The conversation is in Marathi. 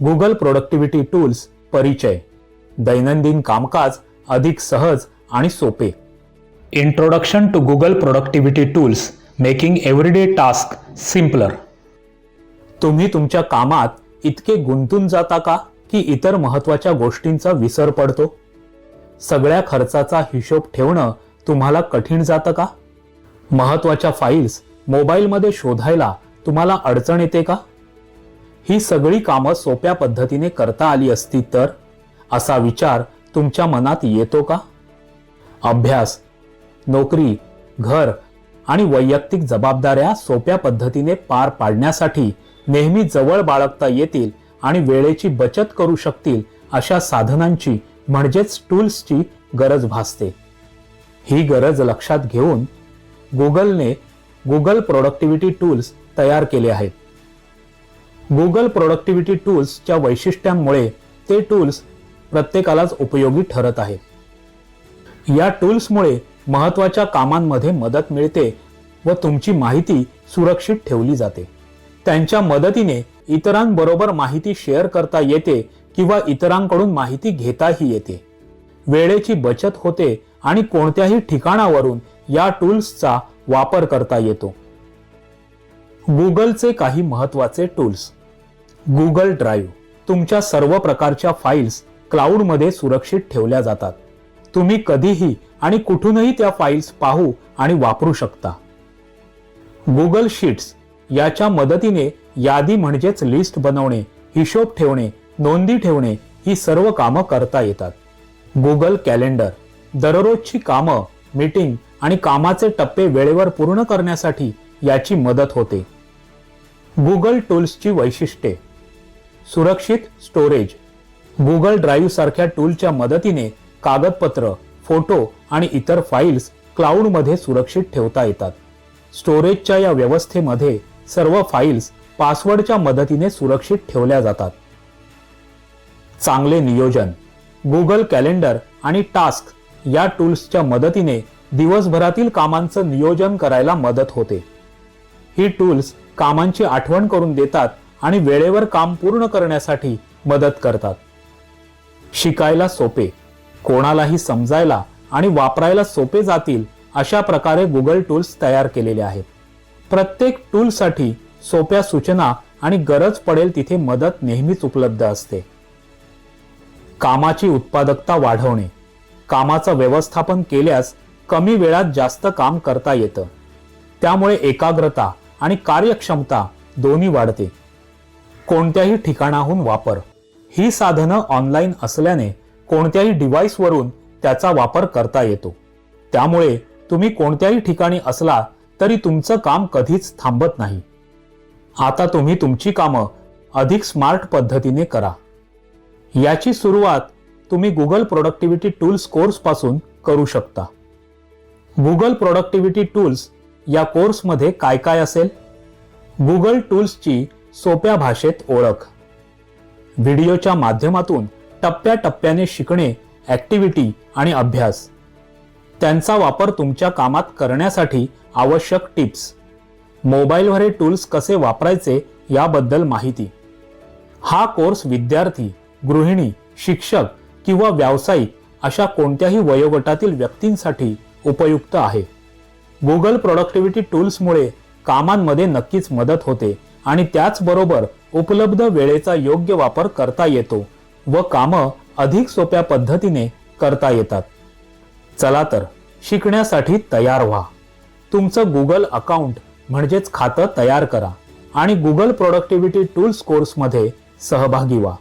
गुगल प्रोडक्टिव्हिटी टूल्स परिचय, दैनंदिन कामकाज अधिक सहज आणि सोपे. Introduction to Google productivity tools, making everyday task simpler. तुम्ही तुमच्या कामात इतके गुंतून जाता का की इतर महत्त्वाच्या गोष्टींचा विसर पडतो? सगळ्या खर्चाचा हिशोब ठेवणं तुम्हाला कठीण जातं का? महत्त्वाच्या फाईल्स मोबाईलमध्ये शोधायला तुम्हाला अडचण येते का? ही सगळी कामं सोप्या पद्धतीने करता आली असती तर, असा विचार तुमच्या मनात येतो का? अभ्यास, नोकरी, घर आणि वैयक्तिक जबाबदाऱ्या सोप्या पद्धतीने पार पाडण्यासाठी नेहमी जवळ बाळगता येतील आणि वेळेची बचत करू शकतील अशा साधनांची म्हणजेच टूल्सची गरज भासते. ही गरज लक्षात घेऊन गुगलने गुगल प्रोडक्टिव्हिटी टूल्स तयार केले आहेत. गुगल प्रोडक्टिव्हिटी टूल्सच्या वैशिष्ट्यांमुळे ते टूल्स प्रत्येकालाच उपयोगी ठरत आहेत. या टूल्समुळे महत्त्वाच्या कामांमध्ये मदत मिळते व तुमची माहिती सुरक्षित ठेवली जाते. त्यांच्या मदतीने इतरांबरोबर माहिती शेअर करता येते किंवा इतरांकडून माहिती घेताही येते. वेळेची बचत होते आणि कोणत्याही ठिकाणावरून या टूल्सचा वापर करता येतो. गुगलचे काही महत्त्वाचे टूल्स. Google drive. तुमच्या सर्व प्रकारच्या फाईल्स क्लाउडमध्ये सुरक्षित ठेवल्या जातात. तुम्ही कधीही आणि कुठूनही त्या फाईल्स पाहू आणि वापरू शकता. Google sheets. याच्या मदतीने यादी म्हणजेच लिस्ट बनवणे, हिशोब ठेवणे, नोंदी ठेवणे ही सर्व कामं करता येतात. Google calendar. दररोजची कामं, मीटिंग आणि कामाचे टप्पे वेळेवर पूर्ण करण्यासाठी याची मदत होते. गुगल टूल्सची वैशिष्ट्ये. सुरक्षित स्टोरेज. गुगल ड्राईव्ह सारख्या टूलच्या मदतीने कागदपत्र, फोटो आणि इतर फाईल्स क्लाउडमध्ये सुरक्षित ठेवता येतात. स्टोरेजच्या या व्यवस्थेमध्ये सर्व फाईल्स पासवर्डच्या मदतीने सुरक्षित ठेवल्या जातात. चांगले नियोजन. गुगल कॅलेंडर आणि टास्क या टूल्सच्या मदतीने दिवसभरातील कामांचं नियोजन करायला मदत होते. ही टूल्स कामांची आठवण करून देतात आणि वेळेवर काम पूर्ण करण्यासाठी मदत करतात. शिकायला सोपे. कोणालाही समजायला आणि वापरायला सोपे जातील अशा प्रकारे गुगल टूल्स तयार केलेले आहेत. प्रत्येक टूलसाठी सोप्या सूचना आणि गरज पडेल तिथे मदत नेहमीच उपलब्ध असते. कामाची उत्पादकता वाढवणे. कामाचं व्यवस्थापन केल्यास कमी वेळात जास्त काम करता येतं. त्यामुळे एकाग्रता आणि कार्यक्षमता दोन्ही वाढते. कोणत्याही ठिकाणाहून वापर. ही साधनं ऑनलाईन असल्याने कोणत्याही डिव्हाइसवरून त्याचा वापर करता येतो. त्यामुळे तुम्ही कोणत्याही ठिकाणी असला तरी तुमचं काम कधीच थांबत नाही. आता तुम्ही तुमची कामं अधिक स्मार्ट पद्धतीने करा. याची सुरुवात तुम्ही गुगल प्रोडक्टिव्हिटी टूल्स कोर्सपासून करू शकता. गुगल प्रोडक्टिव्हिटी टूल्स या कोर्समध्ये काय काय असेल? गुगल टूल्सची सोप्या भाषेत ओळख. व्हिडिओच्या माध्यमातून टप्प्याटप्प्याने शिकणे, ॲक्टिव्हिटी आणि अभ्यास. त्यांचा वापर तुमच्या कामात करण्यासाठी आवश्यक टिप्स. मोबाईलवर हे टूल्स कसे वापरायचे याबद्दल माहिती. हा कोर्स विद्यार्थी, गृहिणी, शिक्षक किंवा व्यावसायिक अशा कोणत्याही वयोगटातील व्यक्तींसाठी उपयुक्त आहे. गुगल प्रोडक्टिव्हिटी टूल्समुळे कामांमध्ये नक्कीच मदत होते आणि त्याचबरोबर उपलब्ध वेळेचा योग्य वापर करता येतो व कामं अधिक सोप्या पद्धतीने करता येतात. चला तर शिकण्यासाठी तयार व्हा. तुमचं गुगल अकाउंट म्हणजेच खातं तयार करा आणि गुगल प्रोडक्टिव्हिटी टूल्स कोर्समध्ये सहभागी व्हा.